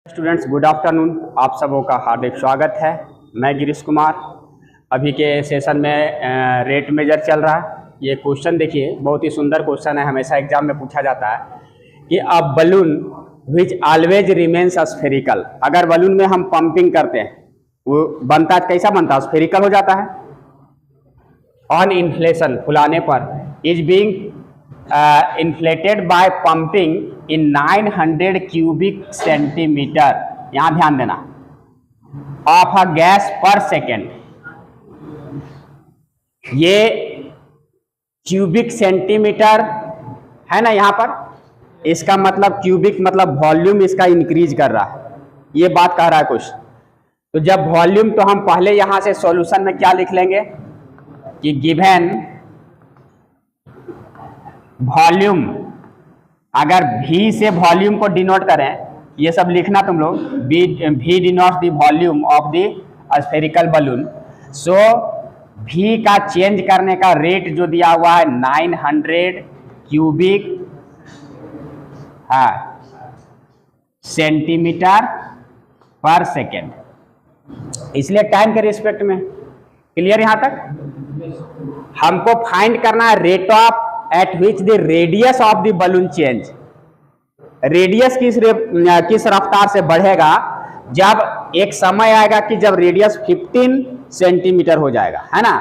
Students good afternoon, आप सबों का हार्दिक स्वागत है। मैं गिरीश कुमार। अभी के सेशन में रेट मेजर चल रहा है। ये क्वेश्चन देखिए, बहुत ही सुंदर क्वेश्चन है, हमेशा एग्जाम में पूछा जाता है कि a balloon which always remains spherical. अगर बलून में हम पंपिंग करते हैं वो बनता कैसा बनता है? स्फेरिकल हो जाता है। ऑन इन्फ्लेशन, फुलाने पर, is being inflated by pumping in 900 cubic centimetre, यहां ध्यान देना, ऑफ अ गैस पर सेकेंड। ये क्यूबिक सेंटीमीटर है ना यहां पर, इसका मतलब क्यूबिक मतलब वॉल्यूम इसका इंक्रीज कर रहा है, ये बात कह रहा है कुछ। तो जब वॉल्यूम, तो हम पहले यहां से सॉल्यूशन में क्या लिख लेंगे कि गिवन वॉल्यूम, अगर V से वॉल्यूम को डिनोट करें, ये सब लिखना तुम लोग, V denote the volume of the spherical balloon. So V का चेंज करने का रेट जो दिया हुआ है 900 क्यूबिक सेंटीमीटर पर सेकेंड, इसलिए टाइम के रिस्पेक्ट में। क्लियर यहां तक? हमको फाइंड करना है rate of eight which the radius of the balloon change. Radius किस रफ्तार से बढ़ेगा? जब एक समय आएगा कि जब रेडियस 15 सेंटीमीटर हो जाएगा, है ना।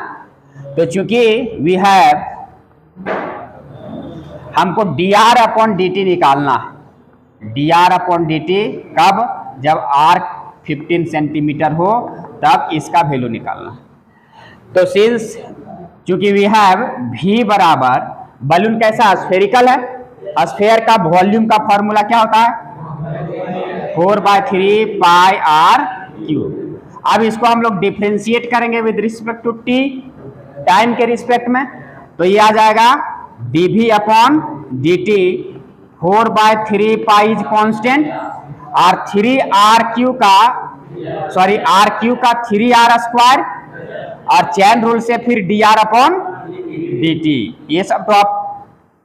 तो चूंकि वी हैव, हमको dr अपॉन dt निकालना है। dr अपॉन dt कब? जब r 15 सेंटीमीटर हो तब इसका वैल्यू निकालना है। तो सिंस चूंकि वी हैव v बराबर, बलून कैसा स्फेरिकल है, स्फेयर का वॉल्यूम का फॉर्मूला क्या होता है? 4/3 पाई आर क्यूब। अब इसको हम लोग डिफरेंशिएट करेंगे with respect to t, time के रिस्पेक्ट में। तो ये आ जाएगा dv upon dt, 4/3 pi is constant, और 3r का 3r स्क्वायर, और चैन रूल से फिर dr अपॉन dt। ये सब तो आप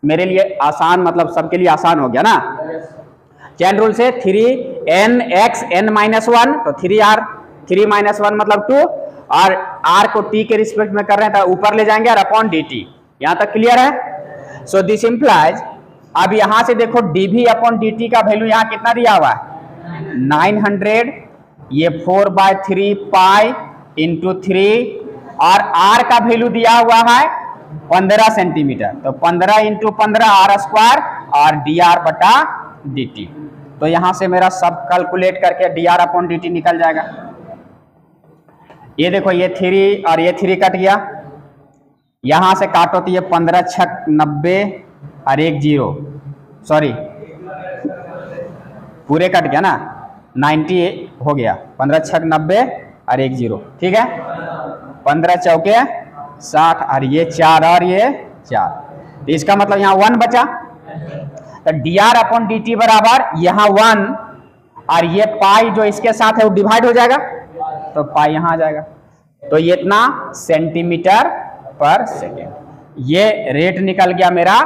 मेरे लिए आसान, मतलब सबके लिए आसान हो गया ना। चैन रूल से 3nx n-1, तो 3r, 3 - 1 मतलब 2, और r को t के रिस्पेक्ट में कर रहे हैं तो ऊपर ले जाएंगे, और अपॉन dt। यहां तक क्लियर है? सो दिस इंप्लाइज, अब यहां से देखो dv अपॉन dt का वैल्यू यहां कितना दिया हुआ है? 900, ये 4/3 पाई इंटू 3, और r का वैल्यू दिया हुआ है 15 सेंटीमीटर, तो 15 इंटू 15 r स्क्वायर, और dr बटा dt। तो यहां से मेरा सब कैलकुलेट करके dr अपॉन dt निकल जाएगा। ये देखो, ये 3 और ये 3 कट गया, यहां से काटो तो ये 15 × 6 = 90 और 1 0, सॉरी पूरे कट गया ना, 90 हो गया, 15 × 6 = 90 और 1 0, ठीक है। 15 चौके 60, और ये 4 और ये 4, तो इसका मतलब यहाँ 1 बचा। तो dr अपॉन dt बराबर यहाँ 1, और ये पाई जो इसके साथ है वो डिवाइड हो जाएगा, तो पाई यहाँ आ जाएगा। तो ये इतना सेंटीमीटर पर सेकेंड, ये रेट निकल गया मेरा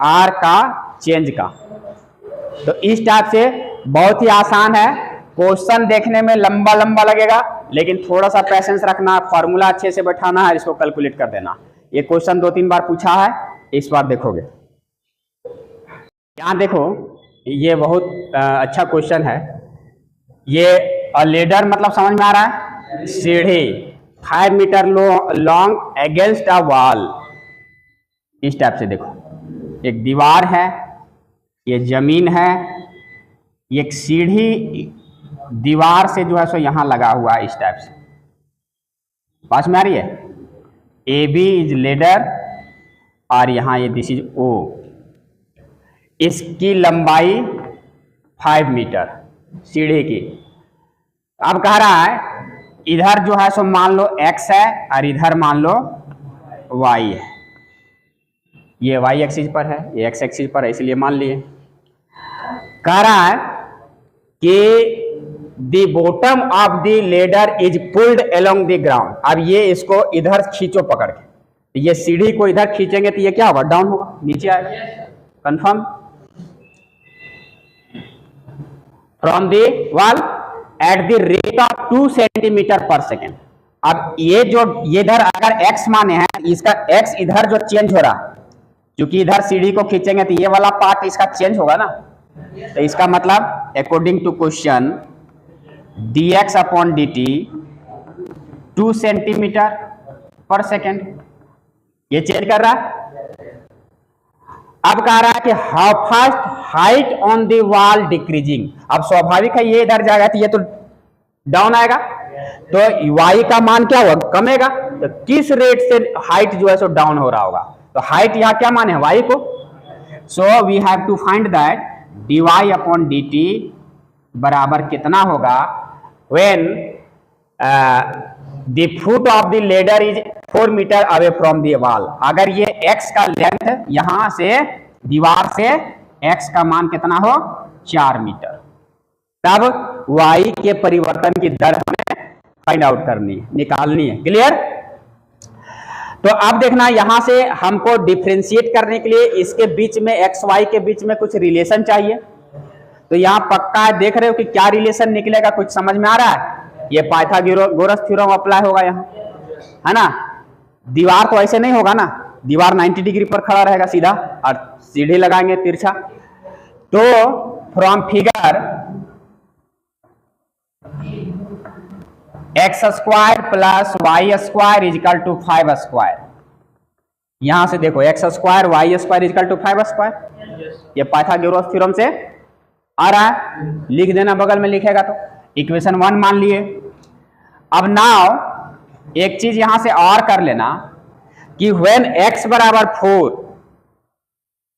r का चेंज का। तो इस टाइप से बहुत ही आसान है। क्वेश्चन देखने में लंबा लंबा लगेगा, लेकिन थोड़ा सा पैसेंस रखना, फॉर्मूला अच्छे से बैठाना है, इसको कैलकुलेट कर देना। ये क्वेश्चन 2-3 बार पूछा है, इस बार देखोगे। यहाँ देखो, ये बहुत अच्छा क्वेश्चन है। ये लेडर मतलब समझ में आ रहा है, सीढ़ी 5 metre long against a wall. इस टाइप से देखो, एक दीवार है, ये जमीन है, एक सीढ़ी दीवार से जो है सो यहां लगा हुआ है, इस टाइप से। पास में आ रही है? ए बी इज लेडर, और यहां ये दिस इज ओ। इसकी लंबाई 5 मीटर सीढ़ी की। अब कह रहा है इधर जो है सो मान लो x है, और इधर मान लो y है। ये y एक्सिस पर है, ये x एक्सिस पर है, इसलिए मान लिए। कह रहा है कि the bottom of the ladder is pulled along the ground. अब ये इसको इधर खींचो पकड़ के, ये सीढ़ी को इधर खींचेंगे तो ये क्या होगा? डाउन होगा, नीचे आएगा। Confirm? From the wall at the rate of 2 centimetre पर सेकेंड। अब ये जो ये इधर अगर x माने हैं, इसका x इधर जो चेंज हो रहा, क्योंकि इधर सीढ़ी को खींचेंगे तो ये वाला पार्ट इसका चेंज होगा ना, तो इसका मतलब according to question dx upon dt 2 centimetre पर सेकेंड, ये चेंज कर रहा है। अब कह रहा है कि how fast height on the wall decreasing. अब स्वाभाविक है ये इधर जाएगा तो ये तो डाउन आएगा, तो y का मान क्या होगा, कमेगा। तो किस रेट से हाइट जो है सो डाउन हो रहा होगा, तो हाइट यहां क्या माने y को। So we have to find that dy upon dt बराबर कितना होगा when the foot of the ladder is 4 metre away from the wall. अगर ये x का लेंथ यहां से दीवार से x का मान कितना हो 4 मीटर, तब y के परिवर्तन की दर हमें फाइंड आउट करनी है, निकालनी है। क्लियर। तो अब देखना यहां से हमको डिफरेंशिएट करने के लिए इसके बीच में x y के बीच में कुछ रिलेशन चाहिए। तो यहां पक्का देख रहे हो कि क्या रिलेशन निकलेगा, कुछ समझ में आ रहा है। ये पाइथागोरस थ्योरम अप्लाई होगा यहाँ, है ना। दीवार तो ऐसे नहीं होगा ना, दीवार 90 डिग्री पर खड़ा रहेगा सीधा, और सीढ़ी लगाएंगे तिरछा। तो from figure x square plus y square is equal to 5 square, यहां से देखो x square y square is equal to 5 square, ये पाइथागोरस थ्योरम से आ रहा है। लिख देना, बगल में लिखेगा तो इक्वेशन 1 मान लिए। अब नाउ एक चीज यहां से और कर लेना कि व्हेन x बराबर 4,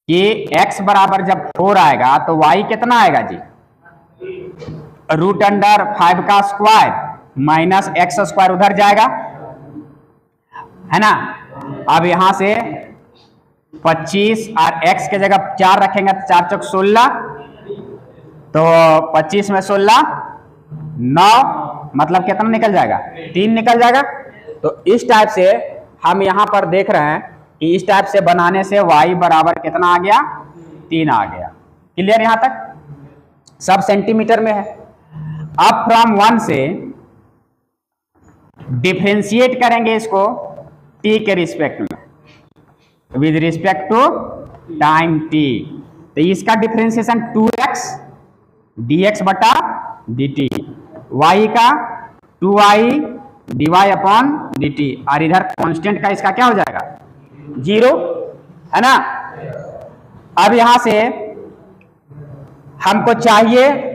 कि x बराबर जब 4 आएगा तो y कितना आएगा जी, रूट अंडर 5 का स्क्वायर माइनस x स्क्वायर उधर जाएगा, है ना। अब यहां से 25 और x के जगह 4 रखेंगे तो 4 चौक 16, तो 25 में 16 9, मतलब कितना निकल जाएगा 3 निकल जाएगा। तो इस टाइप से हम यहां पर देख रहे हैं कि इस टाइप से बनाने से y बराबर कितना आ गया 3 आ गया। क्लियर, यहां तक सब सेंटीमीटर में है। अब फ्रॉम 1 से डिफरेंशिएट करेंगे इसको t के रिस्पेक्ट में, with respect to time t। तो इसका डिफरेंशिएशन 2x dx बटा dt, y का 2y dy अपॉन dt, और इधर कांस्टेंट का इसका क्या हो जाएगा 0, है ना। अब यहां से हमको चाहिए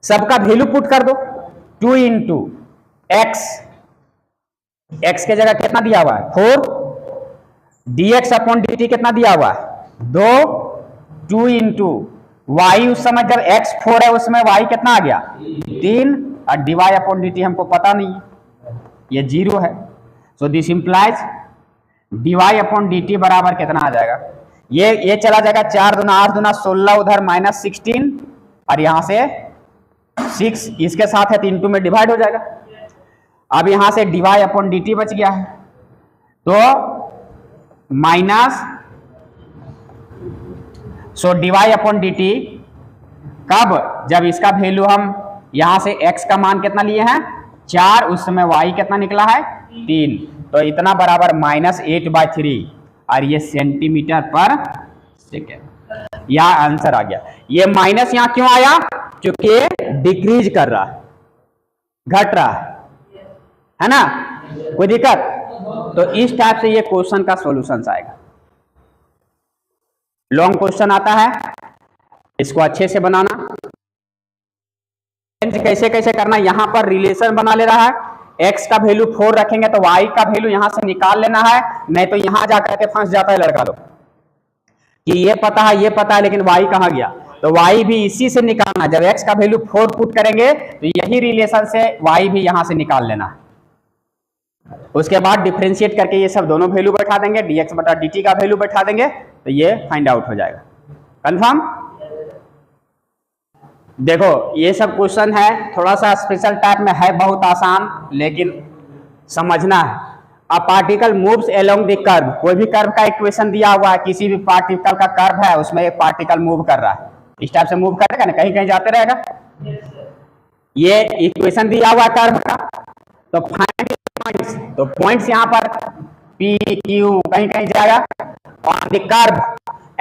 सबका वैल्यू पुट कर दो, 2 इंटू x के जगह कितना दिया हुआ है 4, dx अपॉन dt कितना दिया हुआ है 2, 2 इंटू y, उस समय जब x 4 है उसमें y कितना आ गया 3, और dy अपॉन dt हमको पता नहीं है, ये 0 है। So this implies dy upon dt बराबर कितना आ जाएगा, ये चला जाएगा 4 दूना 8 दूना 16, उधर माइनस 16, और यहां से 6 इसके साथ है तो इंटू में डिवाइड हो जाएगा। अब यहां से dy अपॉन dt बच गया है, तो माइनस, सो dy अपॉन dt कब, जब इसका वैल्यू हम यहां से x का मान कितना लिए हैं 4, उस समय y कितना निकला है 3, तो इतना बराबर -8/3, और ये सेंटीमीटर पर सेकेंड, यह आंसर आ गया। ये माइनस यहां क्यों आया, क्योंकि डिक्रीज कर रहा है, घट रहा है ना, कोई दिक्कत। तो इस टाइप से ये क्वेश्चन का सॉल्यूशन आएगा। लॉन्ग क्वेश्चन आता है, इसको अच्छे से बनाना, कैसे कैसे करना। यहां पर रिलेशन बना ले रहा है, x का वैल्यू 4 रखेंगे तो y का वैल्यू यहां से निकाल लेना है, नहीं तो यहां जाकर के फंस जाता है लड़का लोग कि ये पता है लेकिन y कहां गया, तो y भी इसी से निकालना। जब x का वैल्यू 4 पुट करेंगे तो यही रिलेशन से y भी यहां से निकाल लेना है। उसके बाद डिफरेंशिएट करके ये सब दोनों वैल्यू बैठा देंगे, dx बटा dt का वैल्यू बैठा देंगे, तो ये फाइंड आउट हो जाएगा। कंफर्म। देखो ये सब क्वेश्चन है, थोड़ा सा स्पेशल टाइप में है, बहुत आसान, लेकिन समझना है। A particle moves along the curve, कोई भी कर्व का इक्वेशन दिया हुआ है, किसी भी पार्टिकल का कर्व है उसमें एक पार्टिकल मूव कर रहा है, इस टाइप से मूव करेगा ना, कहीं कहीं जाते रहेगा, ये इक्वेशन दिया हुआ कर्व का, तो फाइंड पॉइंट्स, तो पॉइंट्स यहाँ पर P Q कहीं कहीं जाएगा, और the curve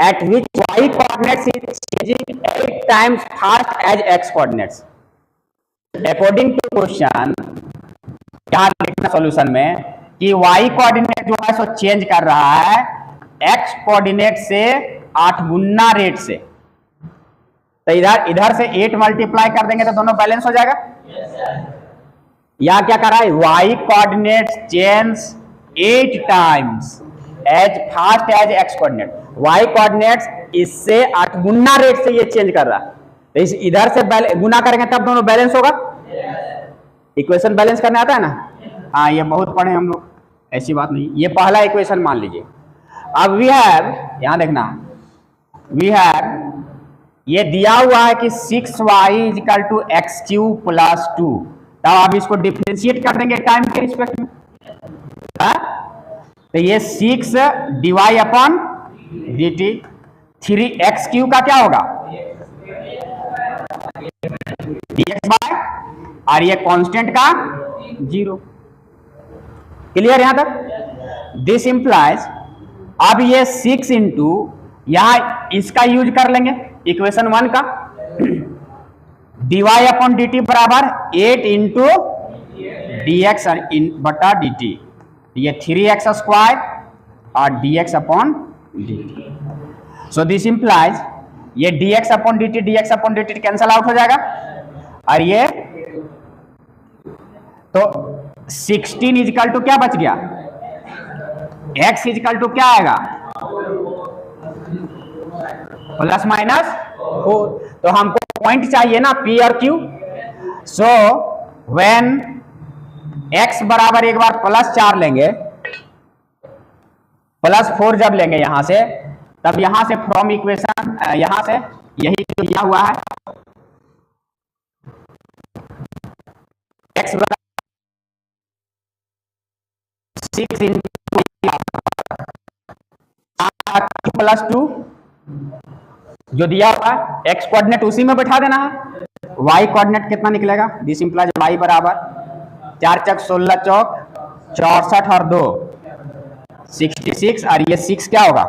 at which y coordinates is changing 8 times fast as x coordinates. According to question यहाँ लिखना सॉल्यूशन में कि y कोऑर्डिनेट जो है सो चेंज कर रहा है x कोऑर्डिनेट से 8 गुना रेट से, तो इधर से 8 मल्टीप्लाई कर देंगे तो दोनों बैलेंस हो जाएगा। या क्या कर रहा है, y coordinate change 8 times as fast as x coordinate, y coordinate इससे 8 गुना रेट से ये चेंज कर रहा है, तो इस इधर से गुना करेंगे तब दोनों बैलेंस होगा। इक्वेशन बैलेंस करने आता है ना, हाँ ये बहुत पढ़े हम लोग, ऐसी बात नहीं। ये पहला इक्वेशन मान लीजिए। अब वी हैव, यहां देखना, वी हैव ये दिया हुआ है कि 6y is equal to x cube plus 2, तब आप इसको डिफरेंशिएट कर देंगे टाइम के रिस्पेक्ट में, तो ये 6 divide upon D T, 3x cube का क्या होगा dx बाय, और ये कांस्टेंट का 0। क्लियर यहां तक? दिस इंप्लाइज, अब ये 6 इंटू यहां इसका यूज कर लेंगे इक्वेशन 1 का, dy अपॉन डी टी बराबर 8 इंटू डी एक्स बटा डी टी, ये 3x स्क्वायर और dx upon D T. So this implies ये dx upon D T cancel out हो जाएगा, और ये तो 16 इजिकल टू क्या बच गया, x इजिकल टू क्या आएगा प्लस माइनस 4, तो हमको पॉइंट चाहिए ना p और q। सो व्हेन x बराबर एक बार +4 लेंगे, +4 जब लेंगे यहां से, तब यहां से फ्रॉम इक्वेशन यहां से यही जो दिया हुआ है x बराबर 6 इंटू प्लस 2 जो दिया हुआ है, x कोऑर्डिनेट उसी में बैठा देना है, y कोऑर्डिनेट कितना निकलेगा, दिस इंप्लाइज y बराबर 4 चक 16 चौक 64 और 2 66, और ये 6 क्या होगा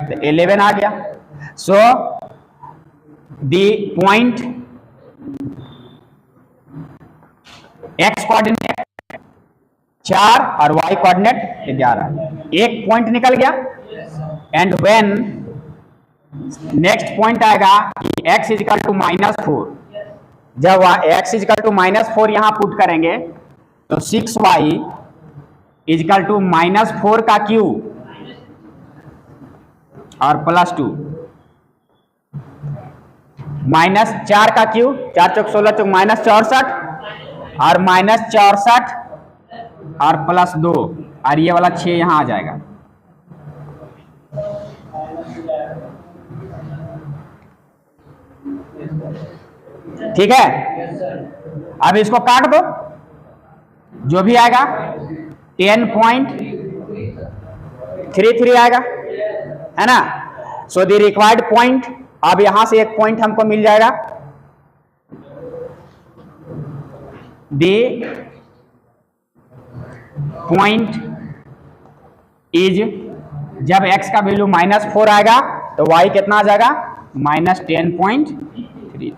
तो 11 आ गया। सो दी पॉइंट x कोऑर्डिनेट 4 और y कोऑर्डिनेट 11, एक पॉइंट निकल गया। एंड व्हेन नेक्स्ट पॉइंट आएगा x इजिकल टू -4, जब x इजिकल टू -4 यहां पुट करेंगे तो 6y इजिकल टू -4 का क्यूब और +2 -4 का क्यूब, 4 चौक 16 चौक -64 और -64 और +2, और ये वाला 6 यहां आ जाएगा। ठीक है, अब इसको काट दो, जो भी आएगा 10.33 आएगा, है ना। सो द रिक्वायर्ड पॉइंट, अब यहां से एक पॉइंट हमको मिल जाएगा, द पॉइंट इज, जब x का वैल्यू -4 आएगा तो y कितना आ जाएगा -10.3।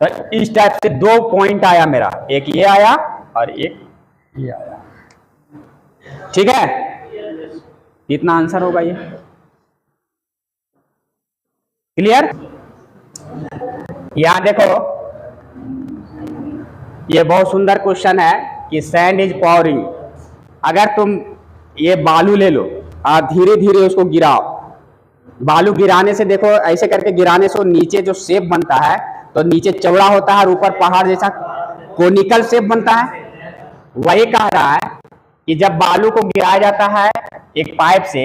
तो इस टाइप से 2 पॉइंट आया मेरा, एक ये आया और एक ये आया। ठीक है, कितना आंसर होगा ये, क्लियर? यहां देखो, ये बहुत सुंदर क्वेश्चन है कि सैंड इज पावरिंग, अगर तुम ये बालू ले लो और धीरे धीरे उसको गिराओ, बालू गिराने से देखो, ऐसे करके गिराने से नीचे जो शेप बनता है तो नीचे चौड़ा होता है और ऊपर पहाड़ जैसा कोनिकल शेप बनता है। वही कह रहा है कि जब बालू को गिराया जाता है एक पाइप से,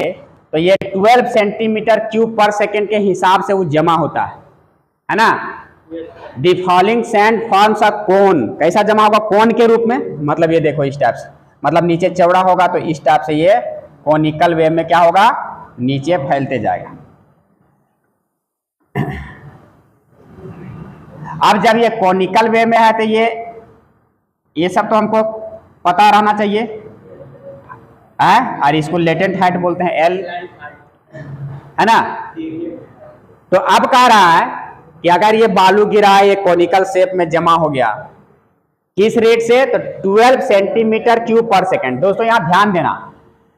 तो ये 12 सेंटीमीटर क्यूब पर सेकेंड के हिसाब से वो जमा होता है ना। The falling sand forms a cone, कैसा जमा होगा, कोन के रूप में, मतलब ये देखो इस टाइप से, मतलब नीचे चौड़ा होगा तो इस टाइप से ये कोनिकल वे में क्या होगा, नीचे फैलते जाएगा। अब जब ये कॉनिकल वे में है तो ये सब तो हमको पता रहना चाहिए है, और इसको लेटेंट हाइट बोलते हैं एल, है ना। तो अब कह रहा है कि अगर ये बालू गिरा है, ये कॉनिकल शेप में जमा हो गया, किस रेट से, तो 12 सेंटीमीटर क्यूब पर सेकेंड। दोस्तों यहां ध्यान देना,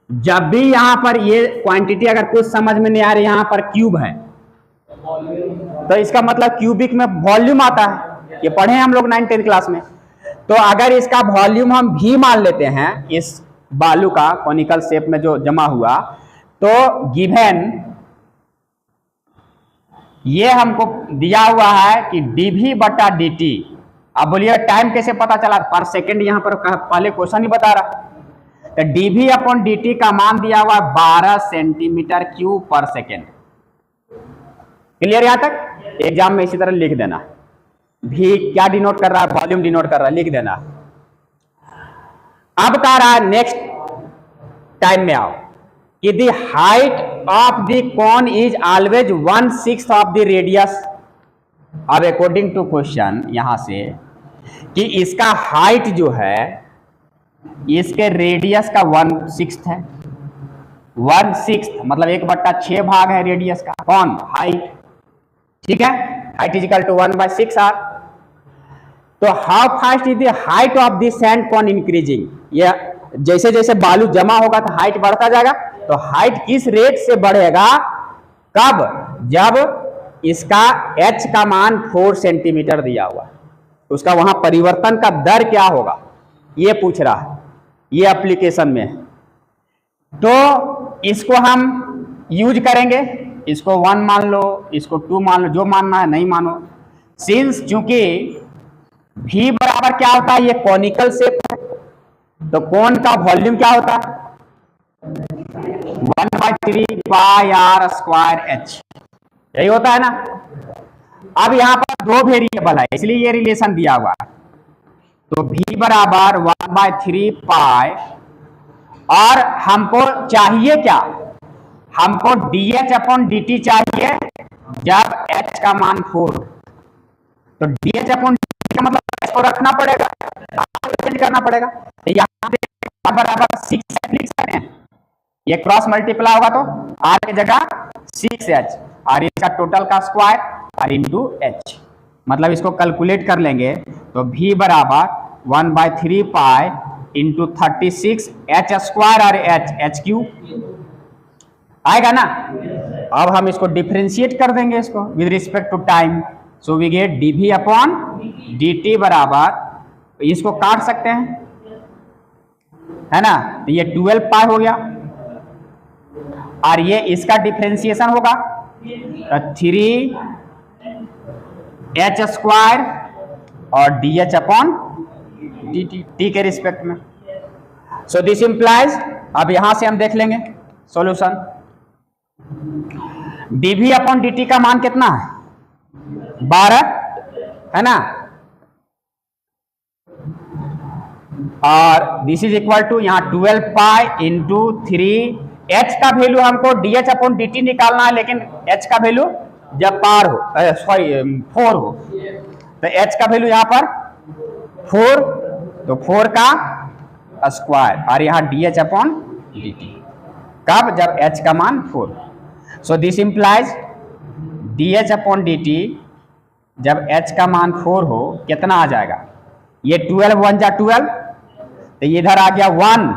जब भी यहां पर ये क्वांटिटी अगर कुछ समझ में नहीं आ रही, यहां पर क्यूब है तो इसका मतलब क्यूबिक में वॉल्यूम आता है, ये पढ़े हम लोग 9th 10th क्लास में। तो अगर इसका वॉल्यूम हम भी मान लेते हैं, इस बालू का कॉनिकल शेप में जो जमा हुआ, तो गिवन ये हमको दिया हुआ है कि dv बटा dt। अब बोलिए टाइम कैसे पता चला, पर सेकंड यहां पर पहले क्वेश्चन ही बता रहा। तो dv अपॉन dt का मान दिया हुआ 12 सेंटीमीटर क्यूब पर सेकेंड। क्लियर यहां तक? एग्जाम में इसी तरह लिख देना, भी क्या डिनोट कर रहा है, वॉल्यूम डिनोट कर रहा है, लिख देना। अब कह रहा है नेक्स्ट टाइम में आओ कि the height of the cone is always 1/6 of the radius. अब अकॉर्डिंग टू क्वेश्चन यहां से कि इसका हाइट जो है इसके रेडियस का 1/6 है। 1/6 मतलब 1/6 भाग है रेडियस का, कौन, हाइट, ठीक है। Height is equal to 1/6 R. तो how fast is the height of the sand cone increasing. ये जैसे जैसे बालू जमा होगा तो हाइट बढ़ता जाएगा। तो हाइट किस रेट से बढ़ेगा, कब, जब इसका h का मान 4 सेंटीमीटर दिया हुआ, उसका वहां परिवर्तन का दर क्या होगा ये पूछ रहा है, ये एप्लीकेशन में। तो इसको हम यूज करेंगे, इसको 1 मान लो, इसको 2 मान लो, जो मानना है, नहीं मानो। सिंस चूंकि v बराबर क्या होता है, ये कॉनिकल शेप है, तो कोन का वॉल्यूम क्या होता है, 1/3 पाई r स्क्वायर h, यही होता है ना। अब यहां पर 2 वेरिएबल है इसलिए ये रिलेशन दिया हुआ है। तो v बराबर 1/3 पाई, और हमको चाहिए क्या, हमको dh अपॉन dt चाहिए जब h का मान 4। तो dh अपॉन dt का मतलब h को रखना पड़ेगा, चेंज करना पड़ेगा। तो यहाँ पे बराबर 6 लिख सकते हैं, ये क्रॉस मल्टीप्लाई होगा तो r की जगह 6h, और इसका टोटल का स्क्वायर और इंटू h, मतलब इसको कैलकुलेट कर लेंगे तो v बराबर 1/3 पाई इंटू 36 h स्क्वायर और h क्यूब आएगा ना। अब हम इसको डिफरेंशिएट कर देंगे इसको with respect to time. So we get dv upon dt बराबर, इसको काट सकते हैं, है ना। तो ये 12 पाई हो गया, और ये इसका डिफरेंशिएशन होगा 3h स्क्वायर और dh अपॉन dt, t के रिस्पेक्ट में। सो दिस इंप्लाइज, अब यहां से हम देख लेंगे सॉल्यूशन। dv अपॉन dt का मान कितना है, 12, है ना, और दिस इज इक्वल टू यहाँ 12 पाई इंटू 3h का वैल्यू हमको dh अपॉन dt निकालना है, लेकिन h का वैल्यू जब पार हो, सॉरी 4 हो, तो h का वैल्यू यहाँ पर 4, तो 4 का स्क्वायर, और यहाँ dh अपॉन dt कब, जब h का मान 4। So this implies dh upon dt जब h का मान 4 हो कितना आ जाएगा, ये 12 1 जा 12, तो इधर आ गया 1,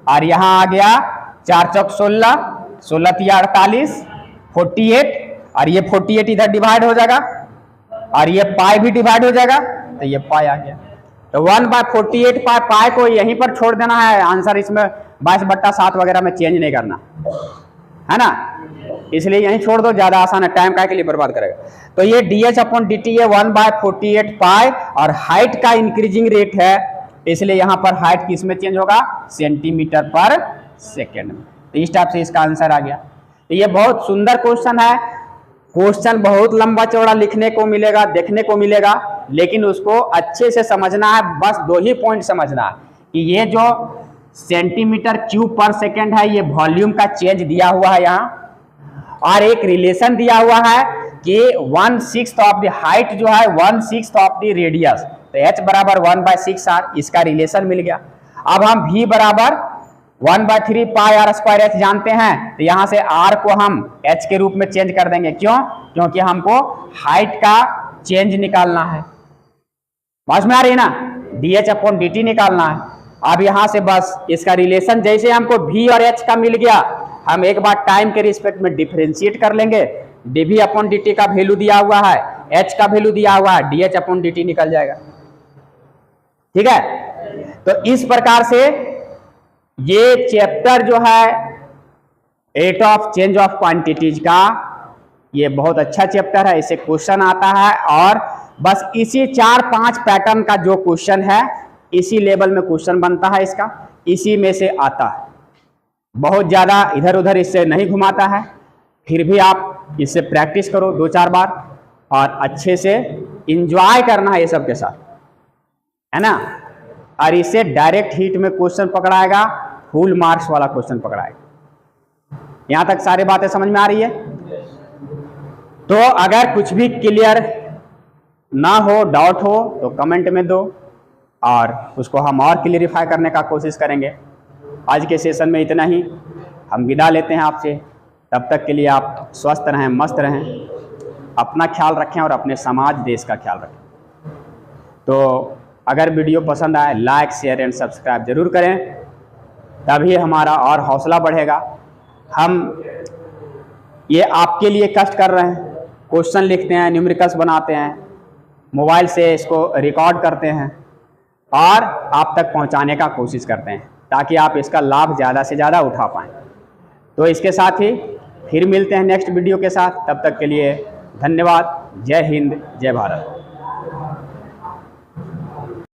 और यहां आ गया 4 चौक 16, 16 तिया 48, 48, और ये 48 इधर डिवाइड हो जाएगा, और ये पाई भी डिवाइड हो जाएगा, तो ये पाई आ गया। तो 1/48 पाई, पाई को यहीं पर छोड़ देना है, आंसर इसमें 22/7 वगैरह में चेंज नहीं करना है ना, इसलिए यहीं छोड़ दो, ज्यादा आसान है, टाइम का के लिए बर्बाद करेगा। तो ये dh अपॉन dt ये 1/48 पाई, और हाइट का इंक्रीजिंग रेट है, इसलिए यहां पर हाइट किस में चेंज होगा, सेंटीमीटर पर सेकेंड में। तो इस टाइप से इसका आंसर आ गया। तो ये बहुत सुंदर क्वेश्चन है, क्वेश्चन बहुत लंबा चौड़ा लिखने को मिलेगा, देखने को मिलेगा, लेकिन उसको अच्छे से समझना है। बस 2 ही पॉइंट समझना है कि ये जो सेंटीमीटर क्यूब पर सेकेंड है, ये वॉल्यूम का चेंज दिया हुआ है यहाँ, और एक रिलेशन दिया हुआ है कि 1/6 ऑफ द हाइट जो है 1/6 ऑफ द रेडियस, तो h बराबर 1/6r, इसका रिलेशन मिल गया। अब हम v बराबर 1/3 पाई r स्क्वायर h जानते हैं, तो यहां से r को हम h के रूप में चेंज कर देंगे। क्यों? क्योंकि हमको हाइट का चेंज निकालना है। समझ में आ रही है ना, dh/dt निकालना है। अब यहां से बस इसका रिलेशन जैसे हमको v और h का मिल गया, हम एक बार टाइम के रिस्पेक्ट में डिफरेंशिएट कर लेंगे। dv/dt का वैल्यू दिया हुआ है, h का वैल्यू दिया हुआ है, dh/dt निकल जाएगा। ठीक है, तो इस प्रकार से ये चैप्टर जो है rate of change of quantities का, ये बहुत अच्छा चैप्टर है, इससे क्वेश्चन आता है। और बस इसी 4-5 पैटर्न का जो क्वेश्चन है, इसी लेवल में क्वेश्चन बनता है इसका, इसी में से आता है। बहुत ज़्यादा इधर उधर इससे नहीं घुमाता है। फिर भी आप इससे प्रैक्टिस करो 2-4 बार, और अच्छे से इंजॉय करना है ये सब के साथ, है ना। और इससे डायरेक्ट हीट में क्वेश्चन पकड़ाएगा, फुल मार्क्स वाला क्वेश्चन पकड़ाएगा। यहां तक सारी बातें समझ में आ रही है? तो अगर कुछ भी क्लियर ना हो, डाउट हो, तो कमेंट में दो और उसको हम और क्लियरिफाई करने का कोशिश करेंगे। आज के सेशन में इतना ही, हम विदा लेते हैं आपसे। तब तक के लिए आप स्वस्थ रहें, मस्त रहें, अपना ख्याल रखें और अपने समाज देश का ख्याल रखें। तो अगर वीडियो पसंद आए, लाइक शेयर एंड सब्सक्राइब जरूर करें, तभी हमारा और हौसला बढ़ेगा। हम ये आपके लिए कष्ट कर रहे हैं, क्वेश्चन लिखते हैं, न्यूमेरिकल्स बनाते हैं, मोबाइल से इसको रिकॉर्ड करते हैं और आप तक पहुंचाने का कोशिश करते हैं, ताकि आप इसका लाभ ज़्यादा से ज़्यादा उठा पाएँ। तो इसके साथ ही फिर मिलते हैं नेक्स्ट वीडियो के साथ। तब तक के लिए धन्यवाद। जय हिंद, जय भारत।